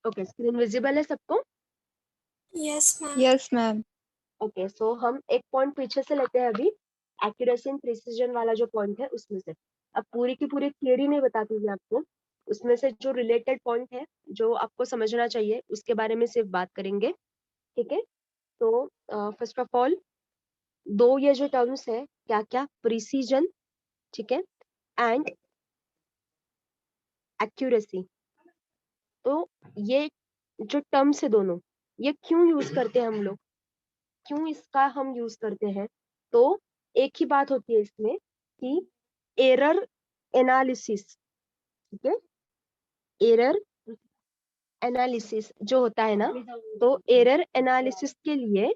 Okay, screen visible है सबको? Yes ma'am. Yes ma'am. Okay, so हम एक पॉइंट पीछे से लेते हैं अभी, एक्यूरेसी एंड प्रिसीजन वाला जो पॉइंट है उसमें से। अब पूरी की पूरी थियरी नहीं बताती मैं आपको, उसमें से जो रिलेटेड पॉइंट है जो आपको समझना चाहिए उसके बारे में सिर्फ बात करेंगे, ठीक है? तो फर्स्ट ऑफ ऑल, दो ये जो टर्म्स है, क्या क्या, प्रिसीजन, ठीक है, एंड एक्यूरेसी। तो ये जो टर्म्स है दोनों, ये क्यों यूज करते हैं हम लोग, क्यों इसका हम यूज करते हैं? तो एक ही बात होती है इसमें कि एरर एनालिसिस, ठीक है, एरर एनालिसिस जो होता है ना, तो एरर एनालिसिस के लिए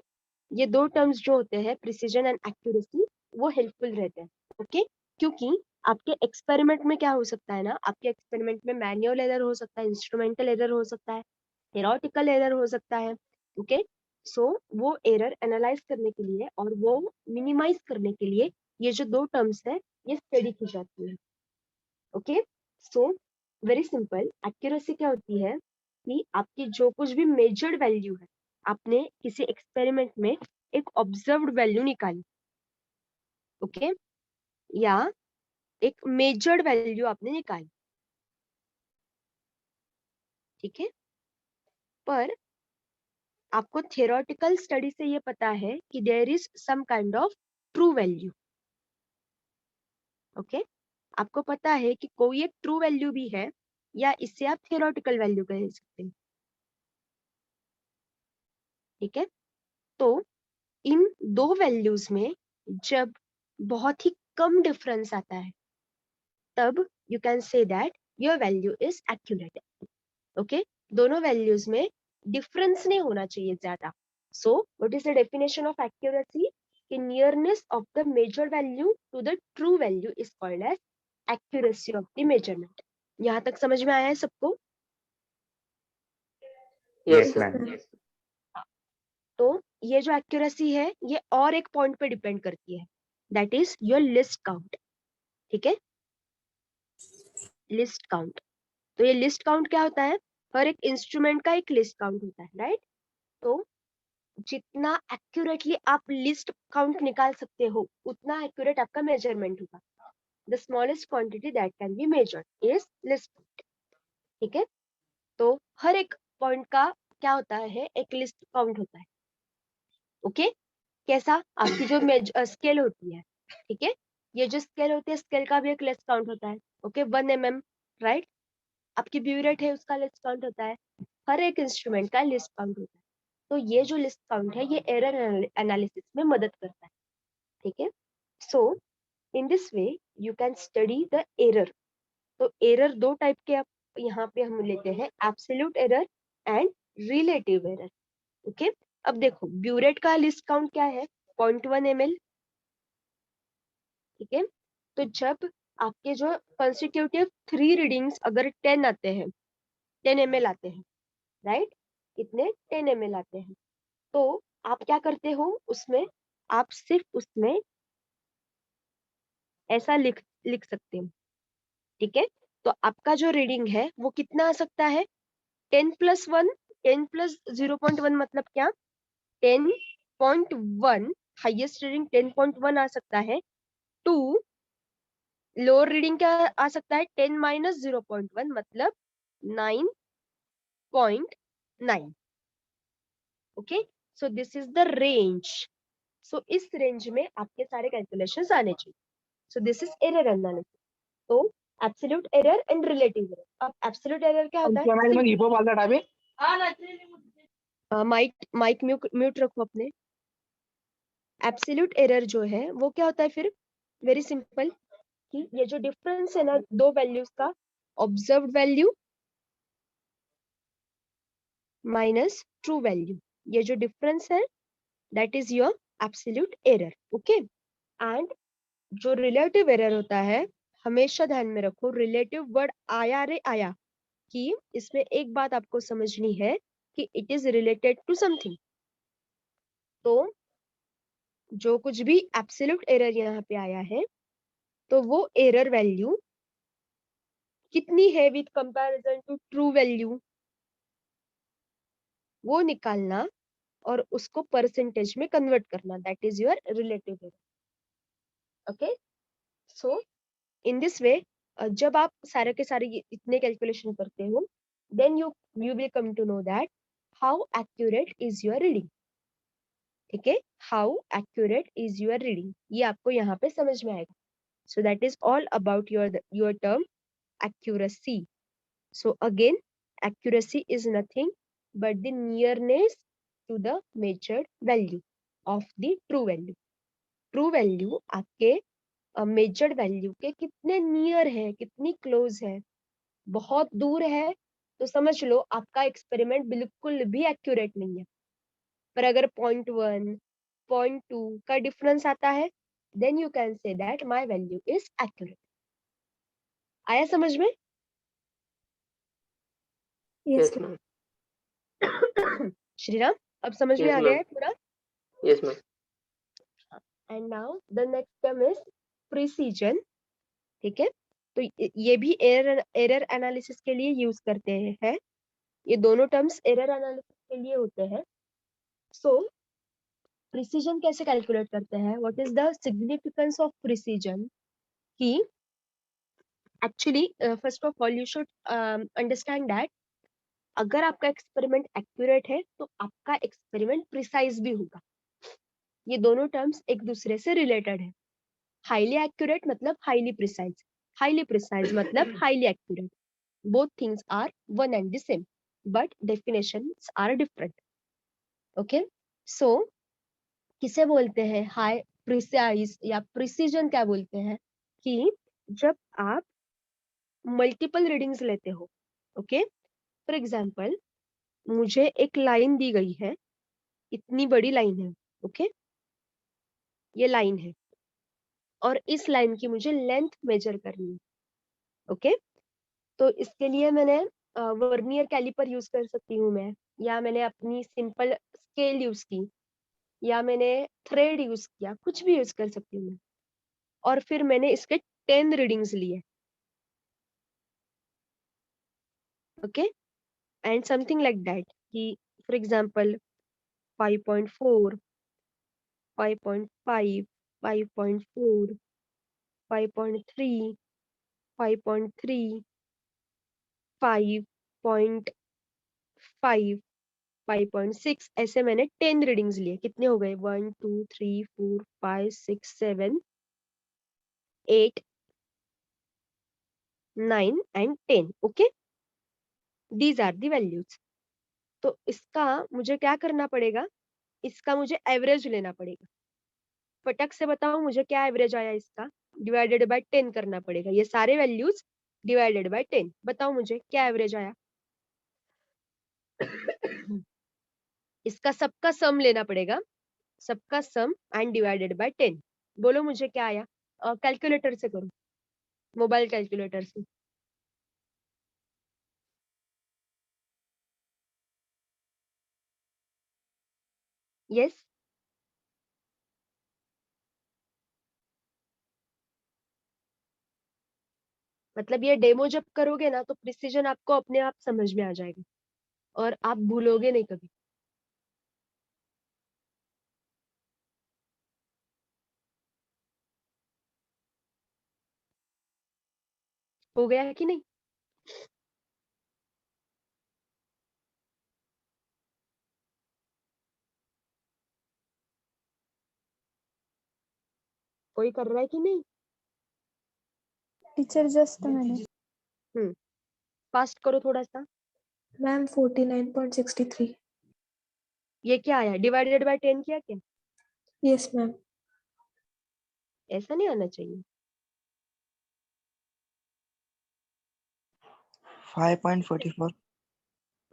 ये दो टर्म्स जो होते हैं, प्रिसीजन एंड एक्यूरेसी, वो हेल्पफुल रहते हैं। ओके, क्योंकि आपके एक्सपेरिमेंट में क्या हो सकता है ना, आपके एक्सपेरिमेंट में मैनुअल एरर हो सकता है, इंस्ट्रूमेंटल एरर हो सकता है, थेरोटिकल एरर हो सकता है। ओके, सो वो एरर एनालाइज करने के लिए और वो मिनिमाइज करने के लिए ये जो दो टर्म्स है ये स्टडी की जाती है। Okay, so very simple, accuracy क्या होती है कि आपकी जो कुछ भी मेजर्ड वैल्यू है, आपने किसी एक्सपेरिमेंट में एक ऑब्जर्व्ड वैल्यू निकाली, ओके, या एक मेजर्ड वैल्यू आपने निकाली, ठीक है, पर आपको थियोरेटिकल स्टडी से ये पता है कि there is some kind of true value. Okay, आपको पता है कि कोई एक ट्रू वैल्यू भी है, या इससे आप थियोरेटिकल वैल्यू कह सकते हैं, ठीक है? तो इन दो वैल्यूज में जब बहुत ही कम डिफरेंस आता है, तब you can say that your value is accurate. Okay, दोनों वैल्यूज में डिफरेंस नहीं होना चाहिए ज्यादा। So what is the definition of accuracy? कि nearness of the measure value to the true value is called as accuracy of the measurement. यहाँ तक समझ में आया है सबको? Yes ma'am. तो ये जो एक्यूरेसी है ये और एक पॉइंट पे डिपेंड करती है, that is your list count, ठीक है, लिस्ट काउंट। तो ये लिस्ट काउंट क्या होता है? हर एक इंस्ट्रूमेंट का एक लिस्ट काउंट होता है, राइट? तो जितना एक्यूरेटली आप लिस्ट काउंट निकाल सकते हो उतना एक्यूरेट आपका मेजरमेंट होगा। The smallest quantity that can be measured is least count, ठीक है? तो हर एक पॉइंट का क्या होता है, एक लिस्ट काउंट होता है। ओके, कैसा? आपकी जो स्केल होती है, ठीक है, ये जो स्केल होती है, स्केल का भी एक लिस्ट काउंट होता है। Okay, 1 mm, right? आपकी ब्यूरेट है, उसका लिस्ट काउंट होता है। हर एक इंस्ट्रूमेंट का लिस्ट काउंट होता है। तो ये जो लिस्ट काउंट है ये एरर एनालिसिस में मदद करता है, ठीक है? So in this way you can study the error. तो एरर दो टाइप के आप यहाँ पे हम लेते हैं, absolute error and relative error. Okay, अब देखो ब्यूरेट का लिस्ट काउंट क्या है, 0.1 ml, ठीक है? तो जब आपके जो कंस्टिट्यूटिव 3 रीडिंग्स अगर 10 आते हैं, 10 ml आते हैं, राइट? कितने? 10 ml आते हैं। तो आप क्या करते हो उसमें, आप सिर्फ उसमें ऐसा लिख लिख सकते हो, ठीक है? तो आपका जो रीडिंग है वो कितना आ सकता है? 10+1, 10+0.1 मतलब क्या? 10.1, हाईएस्ट रीडिंग 10.1 आ सकता है। टू लोअर रीडिंग क्या आ सकता है? 10-0.1 मतलब 9.9। Okay, so this is the range. So इस रेंज में आपके सारे कैलकुलेशंस आने चाहिए। So this is error analysis. तो absolute error and relative error. अब एब्सोल्यूट एरर क्या होता है? माइक माइक म्यूट रखो अपने। एब्सोल्यूट एरर जो है वो क्या होता है फिर? वेरी सिंपल, कि ये जो डिफरेंस है ना दो वैल्यूज का, observed value minus true value, ये जो डिफरेंस है that is your absolute error. Okay, and जो रिलेटिव एरर होता है, हमेशा ध्यान में रखो, रिलेटिव वर्ड आया रे आया, कि इसमें एक बात आपको समझनी है कि it is related to something. तो जो कुछ भी एब्सोल्यूट एरर यहाँ पे आया है, तो वो एरर वैल्यू कितनी है with comparison to true value? वो निकालना और उसको परसेंटेज में कन्वर्ट करना, that is your relative error. Okay, so in this way जब आप सारे के सारे इतने कैलकुलेशन करते हो, then you will come to know that how accurate is your reading. ठीक है, how accurate is your reading, ये आपको यहाँ पे समझ में आएगा। So that is all about your term accuracy. So again, accuracy is nothing but the nearness to the measured value of the true value. True value आपके measured value के कितने near है, कितनी close है। बहुत दूर है तो समझ लो आपका एक्सपेरिमेंट बिल्कुल भी एक्यूरेट नहीं है। पर अगर 0.1, 0.2 का डिफरेंस आता है, then you can say that my value is accurate. आया समझ में? Yes, yes ma'am, श्रीराम, अब समझ में yes आ गया ma'am, है पूरा? yes ma'am, and now the next term is precision. ठीक है, तो ये भी एरर एनालिसिस के लिए यूज करते हैं। ये दोनों टर्म्स एरर एनालिसिस के लिए होते हैं। सो प्रिसीजन कैसे कैलकुलेट करते हैं, what is the significance of precision, कि actually first of all you should understand that अगर आपका एक्सपेरिमेंट एक्यूरेट है तो आपका एक्सपेरिमेंट प्रिसाइज भी होगा। ये दोनों टर्म्स एक दूसरे से रिलेटेड है। हाईली एक्यूरेट मतलब हाईली प्रिसाइज मतलब highly accurate. Both things are one and the same but definitions are different. Okay, so किसे बोलते हैं हाई प्रिसाइज या प्रिसीजन क्या बोलते हैं, कि जब आप मल्टीपल रीडिंग्स लेते हो। ओके, फॉर एग्जाम्पल मुझे एक लाइन दी गई है, इतनी बड़ी लाइन है। ओके, ये लाइन है और इस लाइन की मुझे लेंथ मेजर करनी है। ओके, तो इसके लिए मैंने वर्नियर कैलिपर यूज कर सकती हूँ मैं, या मैंने अपनी सिंपल स्केल यूज की, या मैंने थ्रेड यूज किया, कुछ भी यूज कर सकती हूँ मैं। और फिर मैंने इसके 10 रीडिंग्स लिए। Okay, and something like that, कि फॉर एग्जांपल 5.4, 5.5, 5.4, 5.3, 5.3, 5.5, 5.6, ऐसे मैंने 10 रीडिंग्स लिए। कितने हो गए? 1 2 3 4 5 6 7 8 9 and 10। Okay, these are the values. तो इसका मुझे क्या करना पड़ेगा, इसका मुझे एवरेज लेना पड़ेगा। फटक से बताओ मुझे क्या एवरेज आया इसका, डिवाइडेड बाय 10 करना पड़ेगा। ये सारे वैल्यूज डिवाइडेड बाय 10, बताओ मुझे क्या एवरेज आया। इसका सबका सम लेना पड़ेगा, सबका सम एंड डिवाइडेड बाय 10। बोलो मुझे क्या आया। कैलकुलेटर से करो, मोबाइल कैलकुलेटर से। यस, मतलब ये डेमो जब करोगे ना तो प्रिसीजन आपको अपने आप समझ में आ जाएगा और आप भूलोगे नहीं कभी। हो गया है कि नहीं? कोई कर रहा है कि नहीं? टीचर जस्ट मैंने फास्ट करो थोड़ा सा। मैम 49.63। ये क्या आया, डिवाइडेड बाय 10 किया क्या? Yes ma'am. ऐसा नहीं आना चाहिए। 5.44।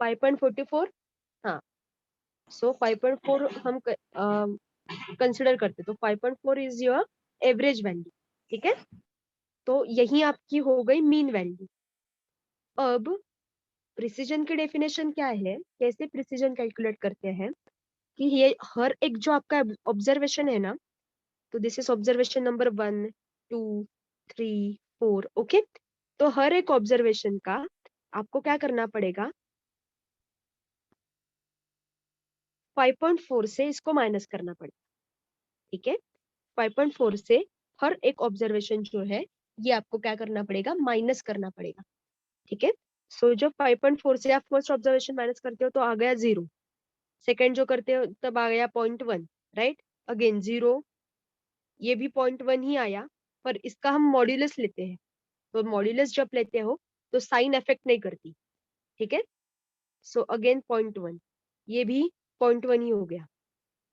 5.44, हाँ। सो 5.4 हम कंसिडर करते, तो 5.4 इज योर एवरेज वैल्यू। ठीक है, तो यही आपकी हो गई मीन वैल्यू। अब प्रिसीजन की डेफिनेशन क्या है, कैसे प्रिसीजन कैलकुलेट करते हैं, कि ये हर एक जो आपका ऑब्जर्वेशन है ना, तो this is observation number 1 2 3 4। Okay, तो हर एक ऑब्जर्वेशन का आपको क्या करना पड़ेगा, 5.4 से इसको माइनस करना पड़ेगा, ठीक है। 5.4 से हर एक ऑब्जर्वेशन जो है ये आपको क्या करना पड़ेगा, माइनस करना पड़ेगा, ठीक है। सो जब 5.4 से आप फर्स्ट ऑब्जर्वेशन माइनस करते हो तो आ गया 0, सेकेंड जो करते हो तब आ गया 0.1, राइट, अगेन 0, ये भी 0.1 ही आया, पर इसका हम मॉड्यूलस लेते हैं, तो मॉड्यूलस जब लेते हो तो साइन इफेक्ट नहीं करती, ठीक है। सो अगेन 0.1, ये भी 0.1 ही हो गया,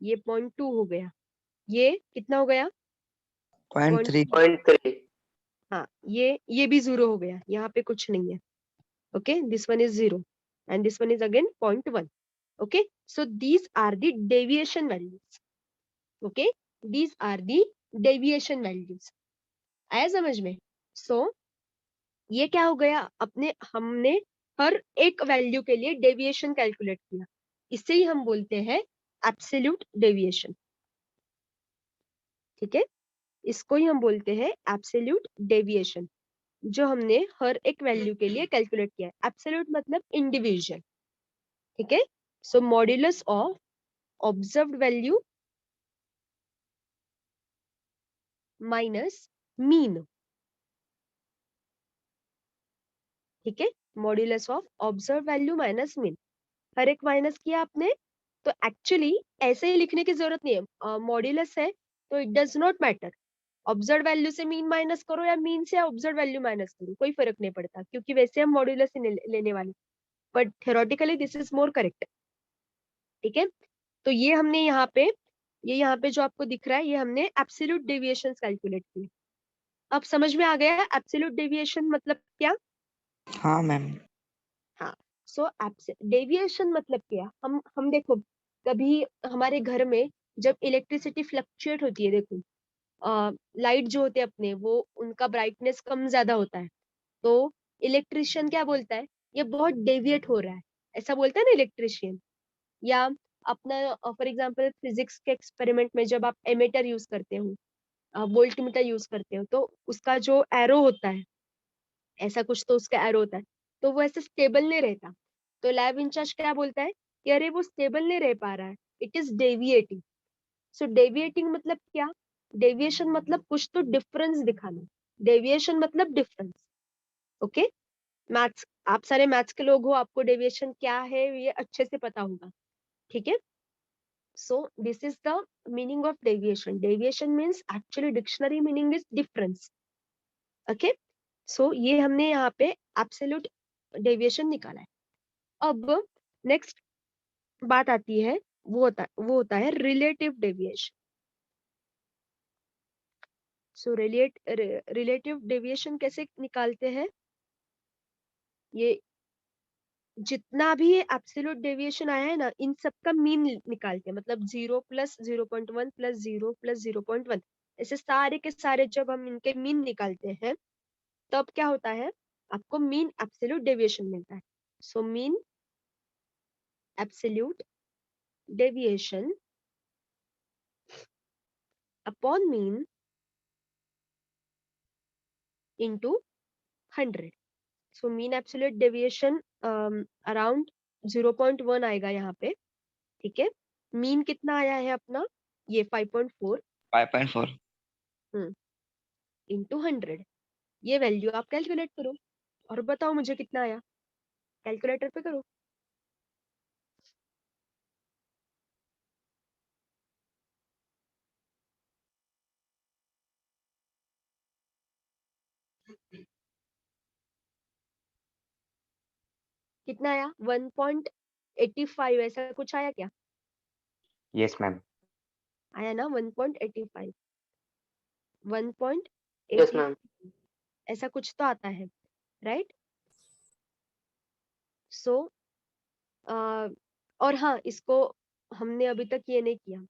ये 0.2 हो गया, ये कितना हो गया, 0.3 0.3 हाँ, ये भी 0 हो गया, यहाँ पे कुछ नहीं है, okay, this one is 0 and this one is again 0.1, okay, so these are the deviation values, okay, these are the deviation values, आया समझ में। सो ये क्या हो गया, हमने हर एक वैल्यू के लिए डेविएशन कैलकुलेट किया, इसे ही हम बोलते हैं एब्सोल्यूट डेविएशन, ठीक है, इसको ही हम बोलते हैं एब्सोल्यूट डेविएशन, जो हमने हर एक वैल्यू के लिए कैलकुलेट किया है। एब्सोल्यूट मतलब इंडिविजुअल, ठीक है। So modulus of observed value minus mean, ठीक है, modulus of observe value minus mean, हर एक माइनस किया आपने, तो एक्चुअली ऐसे ही लिखने की जरूरत नहीं है, मॉड्यूलस है तो it does not matter, observe value से मीन माइनस करो या मीन से ऑब्जर्व वैल्यू माइनस करो, कोई फर्क नहीं पड़ता, क्योंकि वैसे हम मॉड्यूलस ही लेने वाले, but theoretically this is more correct, ठीक है। तो ये हमने यहाँ पे जो आपको दिख रहा है, ये हमने एब्सोल्यूट डेविएशन कैलकुलेट किए। अब समझ में आ गया है एब्सोल्यूट डेविएशन मतलब क्या। हाँ मैम। हाँ, सो डेविएशन मतलब क्या, हम देखो, कभी हमारे घर में जब इलेक्ट्रिसिटी फ्लक्चुएट होती है, देखो लाइट जो होते हैं अपने, वो उनका ब्राइटनेस कम ज्यादा होता है, तो इलेक्ट्रिशियन क्या बोलता है, ये बहुत डेविएट हो रहा है, ऐसा बोलता है ना इलेक्ट्रिशियन। या अपना फॉर एग्जांपल फिजिक्स के एक्सपेरिमेंट में जब आप एमीटर यूज करते हो, वोल्टमीटर यूज करते हो, तो उसका जो एरो होता है, ऐसा कुछ तो उसका एरो होता है, तो वो ऐसे स्टेबल नहीं रहता, तो लैब इंचार्ज क्या बोलता है कि अरे वो स्टेबल नहीं रह पा रहा है, it is deviating. So deviating मतलब क्या, डेविएशन मतलब कुछ तो डिफरेंस दिखाना, डेविएशन मतलब डिफरेंस, ओके। मैथ्स, आप सारे मैथ्स के लोग हो, आपको डेविएशन क्या है ये अच्छे से पता होगा, ठीक है। So this is the meaning of deviation, deviation means actually dictionary meaning is difference, okay. So ये हमने यहाँ पे एब्सोल्यूट डेविएशन निकाला है। अब नेक्स्ट बात आती है, वो होता है relative deviation. So relative deviation कैसे निकालते हैं, ये जितना भी एब्सोल्यूट डेविएशन आया है ना, इन सब का मीन निकालते हैं, मतलब 0 प्लस 0.1 प्लस 0 प्लस 0.1, ऐसे सारे के सारे जब हम इनके मीन निकालते हैं, तब क्या होता है, आपको मीन एब्सोल्यूट डेविएशन मिलता है। So mean absolute deviation upon mean into 100, so mean absolute deviation around 0.1 आएगा यहाँ पे, ठीक है। मीन कितना आया है अपना, ये 5.4 5.4 into 100, ये वैल्यू आप कैलकुलेट करो और बताओ मुझे कितना आया, कैलकुलेटर पे करो। कितना आया, 1.85 ऐसा कुछ आया क्या, यस मैम। आया ना 1.85, 1.85 यस मैम। ऐसा कुछ तो आता है, राइट। सो और हाँ, इसको हमने अभी तक ये नहीं किया,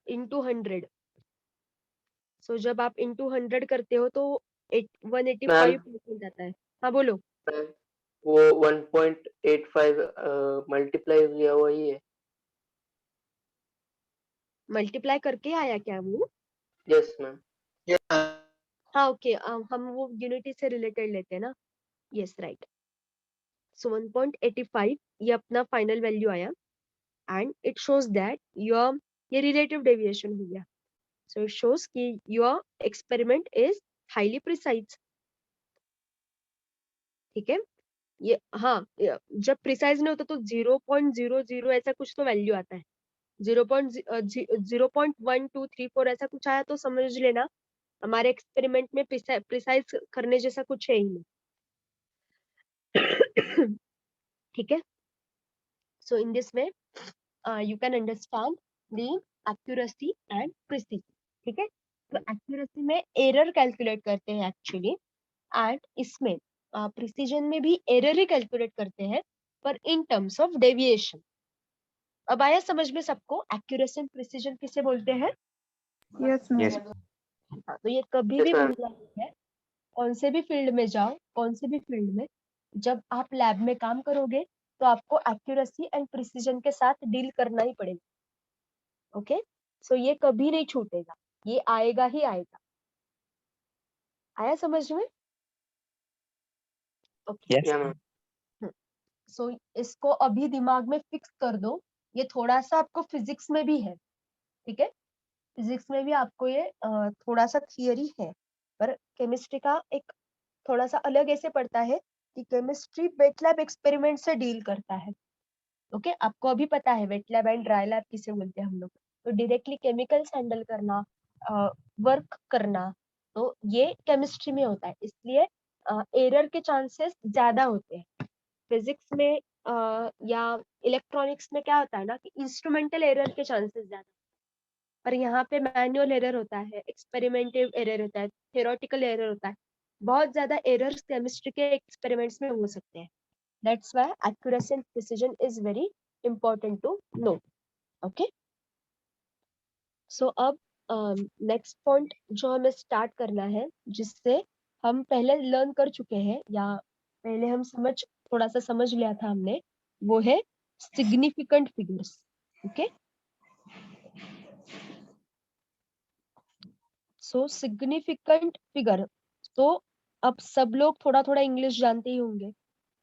इंटू 100, सो जब आप इंटू 100 करते हो तो 185 जाता है। हाँ बोलो। मैम, वो 1.85 मल्टीप्लाई हुआ वही है। मल्टीप्लाई करके आया क्या वो, यस मैम। हाँ ओके, हम वो यूनिटी से रिलेटेड लेते हैं ना, यस राइट। सो 1.85 ये अपना फाइनल वैल्यू आया, and it shows that your, ये रिलेटिव डेविएशन हो गया, सो इट शोज कि your experiment is highly precise. ठीक है, ये हाँ, जब प्रिसाइज नहीं होता तो 0.00 ऐसा कुछ तो वैल्यू आता है, 0.0.1234 ऐसा कुछ आया तो समझ लेना हमारे एक्सपेरिमेंट में प्रिसाइज करने जैसा कुछ है ही नहीं। ठीक है, so in this way you can understand the accuracy and precision। ठीक है, तो accuracy में एरर कैलकुलेट करते हैं एक्चुअली, एंड इसमें प्रिसीजन में भी एरर ही कैलकुलेट करते हैं, पर इन टर्म्स ऑफ डेविएशन। अब आया समझ में सबको एक्यूरेसी एंड प्रिसीजन किसे बोलते हैं? Yes, ma'am. Yes. हाँ, तो ये कभी Yes, भी ma'am. भूलना नहीं है, कौन से भी फील्ड में जाओ, कौन से भी फील्ड में जब आप लैब में काम करोगे तो आपको एक्यूरेसी एंड प्रिसीजन के साथ डील करना ही पड़ेगा। ओके, सो ये कभी नहीं छूटेगा, ये आएगा ही आएगा। आया समझ में? Okay, Yes. Yeah, ma'am. सो इसको अभी दिमाग में फिक्स कर दो, ये थोड़ा सा आपको फिजिक्स में भी है। ठीक है, फिजिक्स में भी आपको ये थोड़ा सा थियरी है, पर केमिस्ट्री का एक थोड़ा सा अलग ऐसे पड़ता है कि केमिस्ट्री वेट लैब एक्सपेरिमेंट से डील करता है। ओके, आपको अभी पता है wet lab and dry lab किसे बोलते हैं हम लोग, तो डायरेक्टली केमिकल्स हैंडल करना, वर्क करना, तो ये केमिस्ट्री में होता है, इसलिए एरर के चांसेस ज्यादा होते हैं। फिजिक्स में या इलेक्ट्रॉनिक्स में क्या होता है ना कि इंस्ट्रूमेंटल एरर के चांसेस ज्यादा, पर यहाँ पे मैनुअल एरर होता है, एक्सपेरिमेंटिव एरर होता है, थ्योरेटिकल एरर होता है, बहुत ज्यादा एरर्स केमिस्ट्री के एक्सपेरिमेंट्स में हो सकते हैं। That's why accuracy and precision is very important to know. Okay, so अब नेक्स्ट पॉइंट जो हमें स्टार्ट करना है, जिससे हम पहले लर्न कर चुके हैं या पहले हम थोड़ा सा समझ लिया था हमने, वो है सिग्निफिकेंट फिगर्स। ओके, सो सिग्निफिकेंट फिगर, तो अब सब लोग थोड़ा थोड़ा इंग्लिश जानते ही होंगे,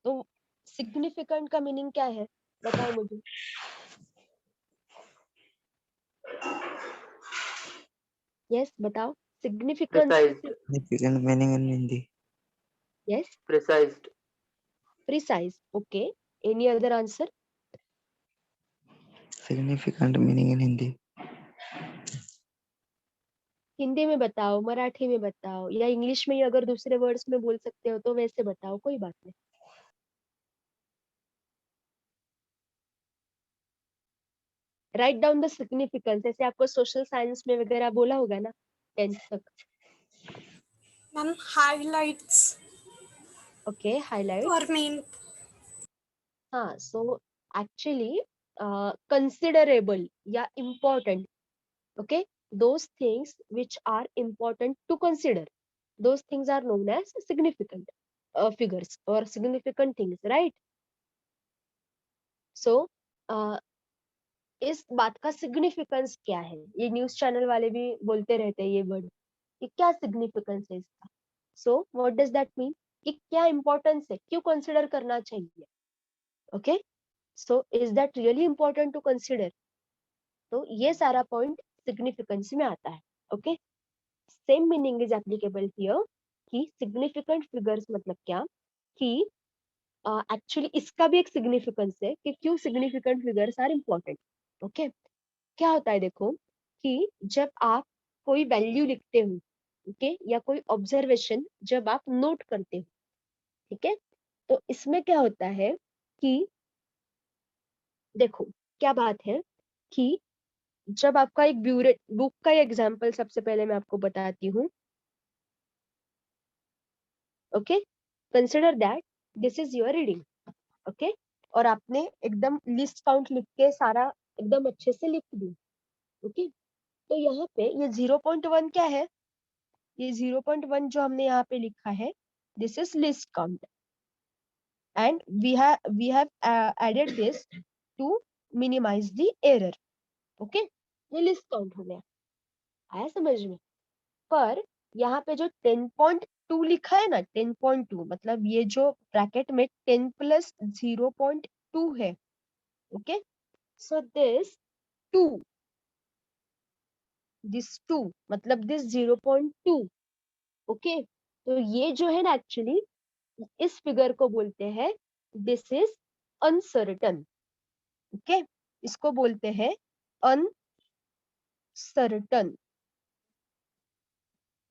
तो सिग्निफिकेंट का मीनिंग क्या है बताओ मुझे। यस, बताओ significance. Precised. Significant meaning in Hindi. Yes, Precised. Precise. Okay, any other answer? Significant meaning in Hindi. Hindi में बताओ, मराठी में बताओ, या इंग्लिश में ही अगर दूसरे वर्ड्स में बोल सकते हो तो वैसे बताओ, कोई बात नहीं। राइट डाउन द सिग्निफिकेंस, ऐसे आपको सोशल साइंस में वगैरह बोला होगा ना 10th तक। Ma'am highlights okay, highlight. और मेन। हाँ, सो एक्चुअली कंसिडरेबल या important, okay, those things which are important to consider, those things are known as significant figures or significant things, right? So इस बात का सिग्निफिकेंस क्या है, ये न्यूज चैनल वाले भी बोलते रहते हैं ये वर्ड कि क्या सिग्निफिकेंस है इसका। So what does that mean, कि क्या इंपॉर्टेंस है, क्यों कंसिडर करना चाहिए। Okay, so is that really important to consider, तो ये सारा पॉइंट सिग्निफिकेंस में आता है। Okay, same meaning is applicable here, कि सिग्निफिकेंट फिगर्स मतलब क्या, कि एक्चुअली इसका भी एक सिग्निफिकेंस है कि क्यों significant figures are important. Okay, क्या होता है देखो, कि जब आप कोई वैल्यू लिखते हो, ओके, या कोई ऑब्जर्वेशन जब आप नोट करते हो, ठीक है, तो इसमें क्या होता है कि देखो क्या बात है कि जब आपका एक बुक का एग्जाम्पल सबसे पहले मैं आपको बताती हूँ। Okay, consider that this is your reading. Okay, और आपने एकदम लिस्ट काउंट लिख के सारा एकदम अच्छे से लिख दी। ओके, तो यहाँ पे ये 0.1 क्या है, ये 0.1 जो हमने यहाँ पे लिखा है, this is least count, and we have added this to minimize the error. Okay, ये लिस्ट काउंट हो गया, आया समझ में। पर यहाँ पे जो 10.2 लिखा है ना, 10.2 मतलब ये जो ब्रैकेट में 10 + 0.2 है, ओके, So this 2 मतलब this 0.2. ओके, तो ये जो है ना एक्चुअली इस फिगर को बोलते हैं दिस इज अनसर्टन. ओके, इसको बोलते हैं uncertain.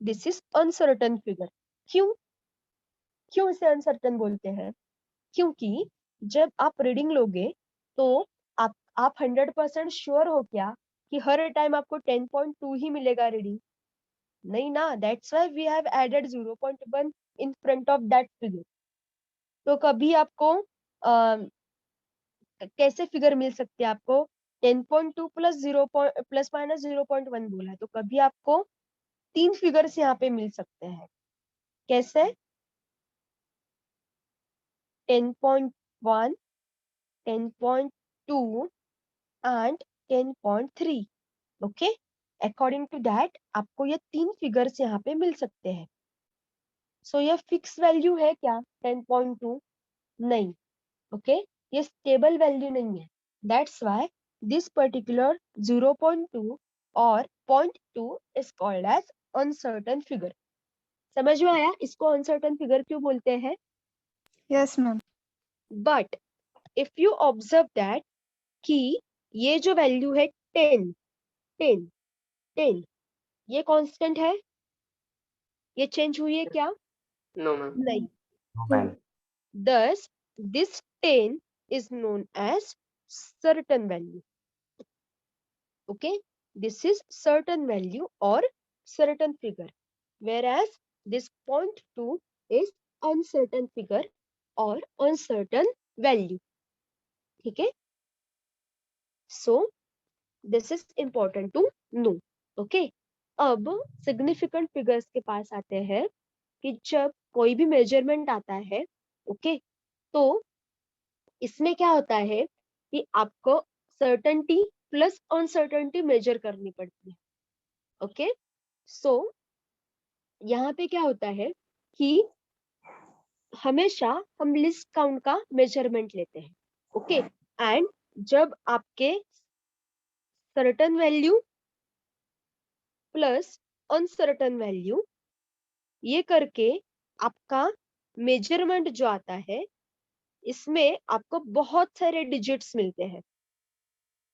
This is uncertain figure. क्यों इसे अनसर्टन बोलते हैं? क्योंकि जब आप रीडिंग लोगे तो आप 100% श्योर हो क्या कि हर टाइम आपको 10.2 ही मिलेगा रीडिंग? नहीं ना. That's why we have added 0.1 in front of that figure. तो कभी आपको कैसे फिगर मिल सकती है? आपको 10.2 प्लस 0 प्लस माइनस 0.1 बोला है, तो कभी आपको 3 फिगर्स यहाँ पे मिल सकते हैं. कैसे? 10.1, 10.2 and 10.3. Okay, according to that आपको ये 3 फिगर्स यहाँ पे मिल सकते हैं. सो ये फिक्स वैल्यू है क्या 10.2? नहीं. ओके, ये स्टेबल वैल्यू नहीं है. दैट्स व्हाई दिस पर्टिकुलर 0.2 और 0.2 is called as uncertain figure. समझ में आया इसको अनसर्टेन फिगर क्यों बोलते हैं? Yes, ma'am. But if you observe that कि ये जो वैल्यू है 10 10 10 ये कांस्टेंट है, ये चेंज हुई है क्या? No, ma'am. नहीं. No, ma'am. Thus this 10 is known as certain value. Okay, this is certain value or certain figure, whereas this 0.2 is uncertain figure or uncertain value. ठीक है, so this is important to know. Okay, अब significant figures के पास आते हैं कि जब कोई भी मेजरमेंट आता है, ओके, तो इसमें क्या होता है कि आपको सर्टेनिटी प्लस अनसर्टेनिटी मेजर करनी पड़ती है. ओके, सो यहाँ पे क्या होता है कि हमेशा हम लिस्ट काउंट का मेजरमेंट लेते हैं. ओके, एंड जब आपके certain value plus uncertain value ये करके आपका मेजरमेंट जो आता है इसमें आपको बहुत सारे डिजिट्स मिलते हैं.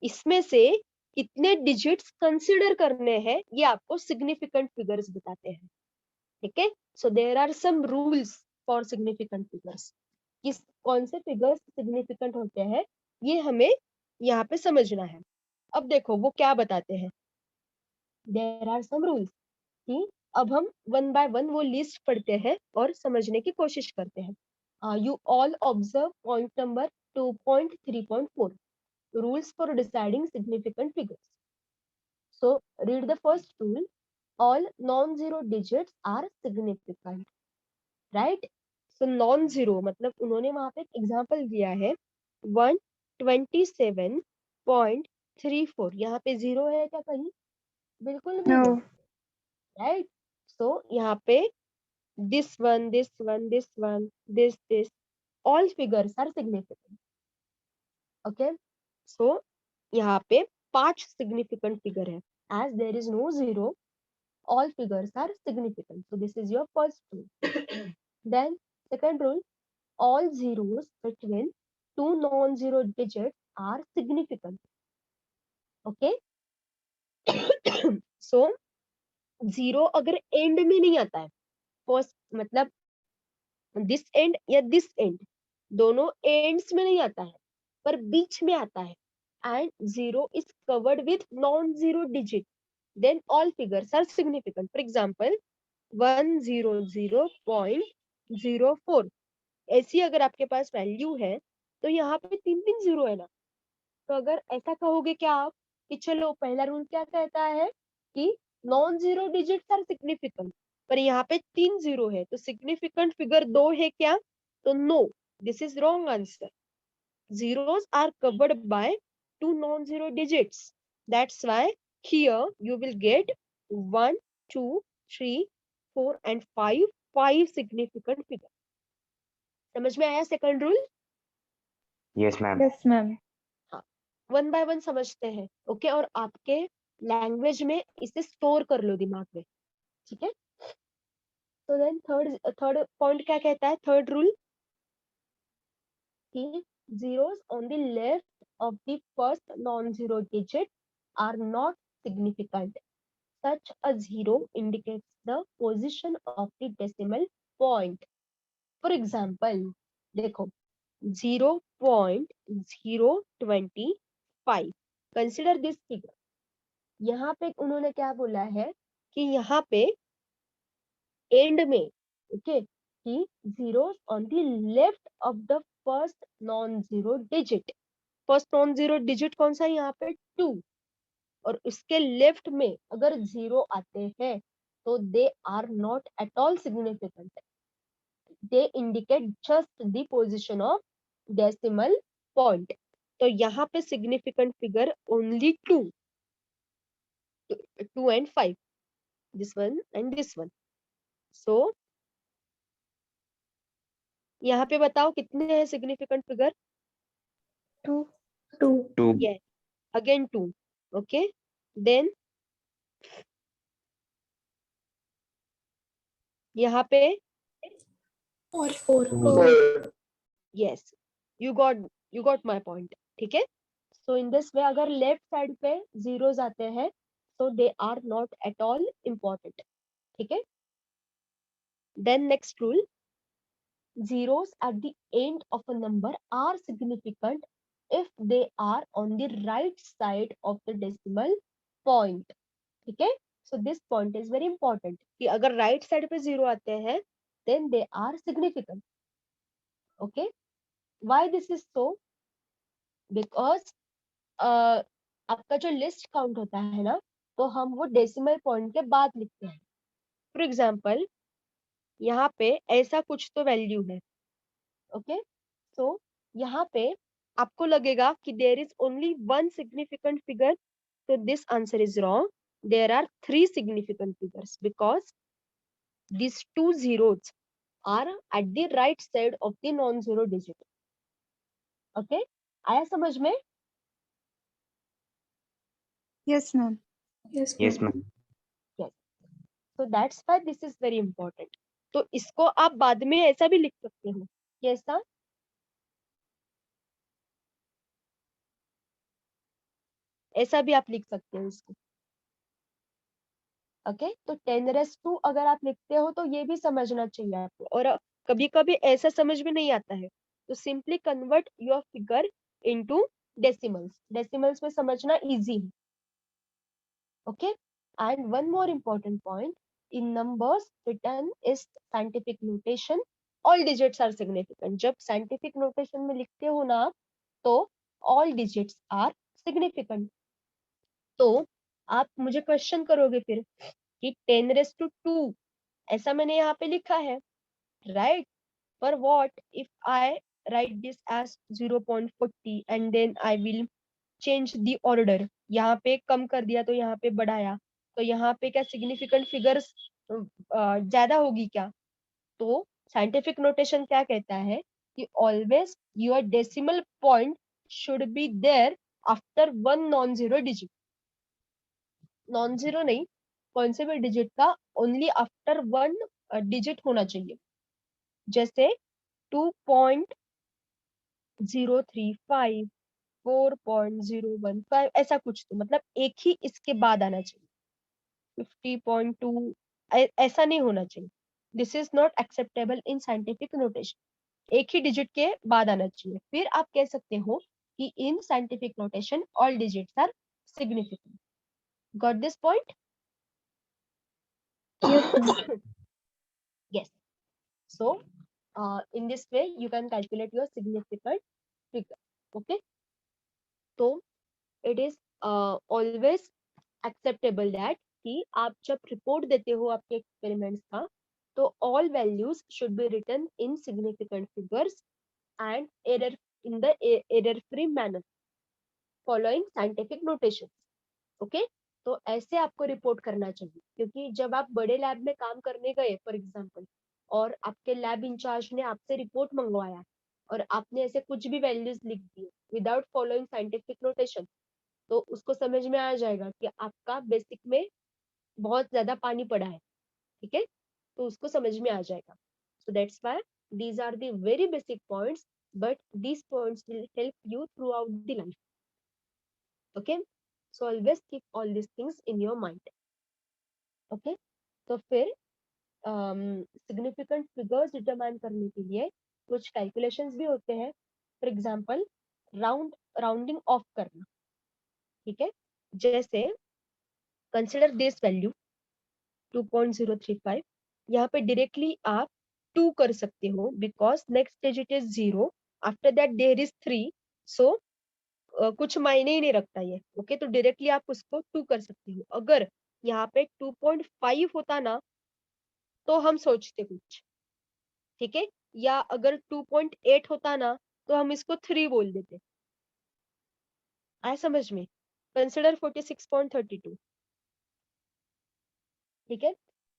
इसमें से कितने डिजिट्स कंसीडर करने हैं ये आपको सिग्निफिकेंट फिगर्स बताते हैं. ठीक है, so there are some rules for significant figures. किस कौन से फिगर्स सिग्निफिकेंट होते हैं ये हमें यहाँ पे समझना है. अब देखो वो क्या बताते हैं. देयर आर सम रूल्स कि अब हम वन बाय वन वो लिस्ट पढ़ते हैं और समझने की कोशिश करते हैं. You all observe point number 2.3.4, rules for deciding significant figures. So read the first rule. All non-zero digits are significant. Right? So non-zero मतलब उन्होंने वहां पे एक एग्जाम्पल दिया है 127.34. यहाँ पे जीरो है क्या कहीं? बिल्कुल भी नहीं. राइट, सो यहाँ पे this one, this one, this one, this, all figures are significant. Okay, so यहाँ पे 5 significant figure है. As there is no zero, all figures are significant. So this is your first rule. Then second rule, all zeros between two non-zero digits are significant. Okay. So zero अगर end में नहीं आता है, first मतलब this end या this end दोनों ends में नहीं आता है पर बीच में आता है and zero is covered with non-zero digit, then all figures are significant. For example 100.04 ऐसी अगर आपके पास वैल्यू है तो यहाँ पे 3 जीरो है ना. तो अगर ऐसा कहोगे क्या आप कि चलो पहला रूल क्या कहता है कि non zero digits are significant, पर यहाँ पे 3 जीरो है तो सिग्निफिकेंट फिगर 2 है क्या? तो no, this is wrong answer. Zeros are covered by 2 non-zero digits. That's why here you will get 1, 2, 3, 4 and 5 significant figures. समझ में आया second rule? Yes, ma'am. Yes, ma'am. हाँ, वन बाय वन समझते हैं, okay, और आपके लैंग्वेज में इसे स्टोर कर लो दिमाग में, ठीक है। तो देन थर्ड पॉइंट क्या कहता है, थर्ड रूल, कि zeros on the left of the first non-zero digit are not significant. Such a zero indicates the position of the decimal point. For example, देखो 0.025, consider this figure. यहाँ पे उन्होंने क्या बोला है कि यहाँ पे एंड में, ओके, कि zeros on the left of the first non-zero digit. First non zero digit कौन सा है यहाँ पे, 2, और उसके लेफ्ट में अगर 0 आते हैं तो they are not at all significant, they indicate just the position of decimal point. तो यहाँ पे significant figure only 2 and 5, this one and this one. So यहाँ पे बताओ कितने हैं significant figure, 2 yes, again 2, okay, then यहाँ पे 4 yes, you got my point, ठीक है। so in this way अगर लेफ्ट साइड पे जीरोस आते हैं तो they are not at all important, ठीक है। then next rule, zeros at the end of a number are significant if they are on the right side of the decimal point, ठीक है। so this point is very important कि अगर right side पे zero आते हैं then they are significant, okay। why this is so, because आपका जो list count होता है ना, तो हम वो डेसिमल पॉइंट के बाद लिखते हैं। फॉर एग्जाम्पल यहाँ पे ऐसा कुछ तो वैल्यू है, ओके, तो यहाँ पे आपको लगेगा कि there is only one significant figure, तो this answer is wrong, there are 3 significant figures because these 2 zeros are at the right side of the non-zero digit, okay। आया समझ में? Yes, ma'am. yes Yes, ma'am ma'am. yes, so that's why this is very important। तो इसको आप बाद में ऐसा भी लिख सकते हो, कैसा, ऐसा भी आप लिख सकते हो इसको, ओके। तो 10⁻² अगर आप लिखते हो तो ये भी समझना चाहिए आपको, और कभी कभी ऐसा समझ में नहीं आता है तो simply convert your figure into decimals, decimals में समझना इजी है, okay. And one more important point, in numbers return is scientific notation all digits are significant. जब साइंटिफिक नोटेशन में लिखते हो ना आप, तो ऑल डिजिट्स आर सिग्निफिकेंट। तो आप मुझे क्वेश्चन करोगे फिर कि 10⁻², ऐसा मैंने यहाँ पे लिखा है, राइट, पर what if I write this as 0.40 and then I will change the order, यहाँ पे कम कर दिया तो यहाँ पे बढ़ाया, तो यहाँ पे क्या सिग्निफिकेंट फिगर्स ज्यादा होगी क्या? तो साइंटिफिक नोटेशन क्या कहता है कि always your decimal point should be there after one non zero digit, non zero नहीं, कौन से भी डिजिट का ओनली आफ्टर वन डिजिट होना चाहिए, जैसे 2.035, 4.015, ऐसा कुछ, तो मतलब एक ही इसके बाद आना चाहिए, 50.2 ऐसा नहीं होना चाहिए। This is not acceptable in scientific notation, एक ही डिजिट के बाद आना चाहिए, फिर आप कह सकते हो कि in scientific notation all digits are significant. Got this point? yes ma'am Yes. So, in this way, you can calculate your significant figure. Okay. So, it is always acceptable that कि आप जब रिपोर्ट देते हो आपके experiments का, तो all values should be written in significant figures and in the error-free manner, following scientific notation. Okay. तो ऐसे आपको रिपोर्ट करना चाहिए, क्योंकि जब आप बड़े लैब में काम करने गए फॉर एग्जाम्पल, और आपके लैब इंचार्ज ने आपसे रिपोर्ट मंगवाया और आपने ऐसे कुछ भी वैल्यूज लिख दी विदाउट फॉलोइंग साइंटिफिक नोटेशन, तो उसको समझ में आ जाएगा कि आपका बेसिक में बहुत ज्यादा पानी पड़ा है, ठीक है, तो उसको समझ में आ जाएगा. So that's why these are the very basic points, but these points will help you throughout the life. Okay, so always keep all these things in your mind. Okay, तो फिर सिग्निफिकेंट फिगर्स डिटरमाइन करने के लिए कुछ calculations भी होते हैं. For example rounding off करना, ठीक है, जैसे कंसिडर दिस वैल्यू 2.035. यहाँ पे डायरेक्टली आप 2 कर सकते हो because next digit is 0, after that there is 3, so कुछ मायने ही नहीं रखता ये. ओके, तो डायरेक्टली आप उसको 2 कर सकते हो. अगर यहाँ पे 2.5 होता ना तो हम सोचते कुछ, ठीक है, या अगर 2.8 होता ना तो हम इसको 3 बोल देते. आया समझ में? कंसिडर 46.32, ठीक है,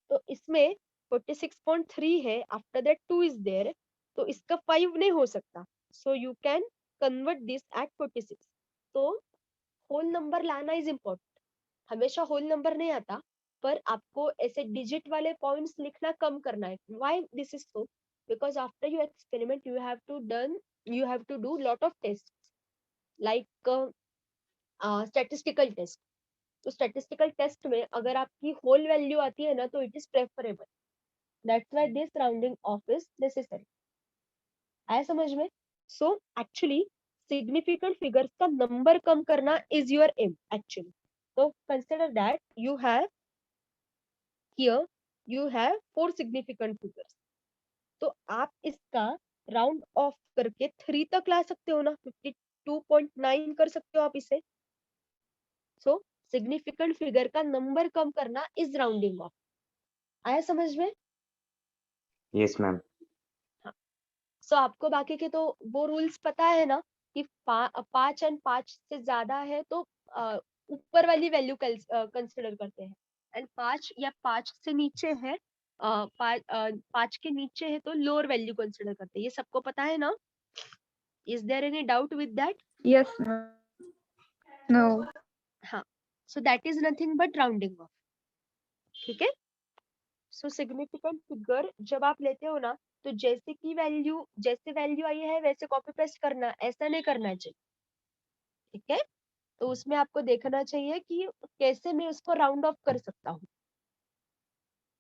तो इसमें 46.3 है, आफ्टर दैट 2 इज देयर, तो इसका 5 नहीं हो सकता. So you can convert this eight 46. तो होल नंबर लाना इज इम्पोर्टेंट. हमेशा होल नंबर नहीं आता, पर आपको ऐसे डिजिट वाले पॉइंट्स लिखना कम करना है. Why this is so? Because after you experiment you have to do lot of tests like statistical test. तो स्टैटिस्टिकल टेस्ट में अगर आपकी होल वैल्यू आती है ना तो it is preferable. That's why this rounding off is necessary. आया समझ में? सो एक्चुअली सिग्निफिकेंट फिगर्स का नंबर कम करना इज योर एम एक्चुअली. तो consider that you have 4 significant figures. तो आप इसका राउंड ऑफ करके 3 तक ला सकते हो ना, 52.9 कर सकते हो आप इसे. सो सिग्निफिकेंट फिगर का नंबर कम करना इज राउंडिंग ऑफ. आया समझ में? Yes ma'am. हाँ. सो आपको बाकी के तो वो रूल्स पता है ना कि 5 एंड 5 से ज्यादा है तो ऊपर वाली वैल्यू कंसिडर करते हैं, एंड 5 या 5 से नीचे है, 5 के नीचे है तो लोअर वैल्यू कंसिडर करते हैं. ये सबको पता है ना? Is there any doubt with that? Yes, ma'am. No. हाँ. So that is nothing but rounding off. ठीक है. सो सिग्निफिकेंट फिगर जब आप लेते हो ना तो जैसे वैल्यू आई है वैसे कॉपी पेस्ट करना, ऐसा नहीं करना चाहिए. ठीक है, तो उसमें आपको देखना चाहिए कि कैसे मैं उसको राउंड ऑफ कर सकता हूँ,